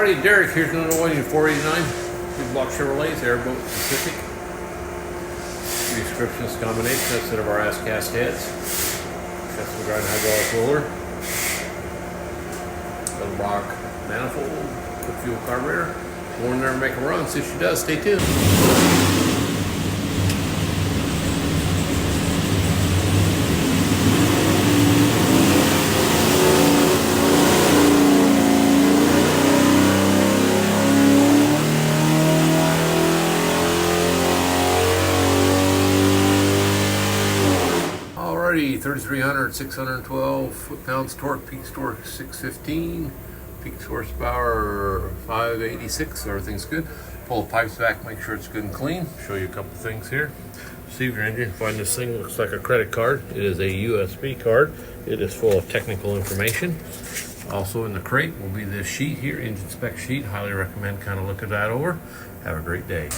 Alrighty, Derek, here's another one in 489. Edelbrock Chevrolet's Airboat Pacific. Description combination, that's set of our ass cast heads. Got some grind hydraulic roller. Edelbrock manifold, quick fuel carburetor. Go in there and make a run, see if she does. Stay tuned. Alrighty, 3,300, 612 foot-pounds torque, peak torque 615, peak horsepower 586, everything's good. Pull the pipes back, make sure it's good and clean. Show you a couple things here. Receive your engine, find this thing, looks like a credit card. It is a USB card. It is full of technical information. Also in the crate will be this sheet here, engine spec sheet. Highly recommend kind of look at that over. Have a great day.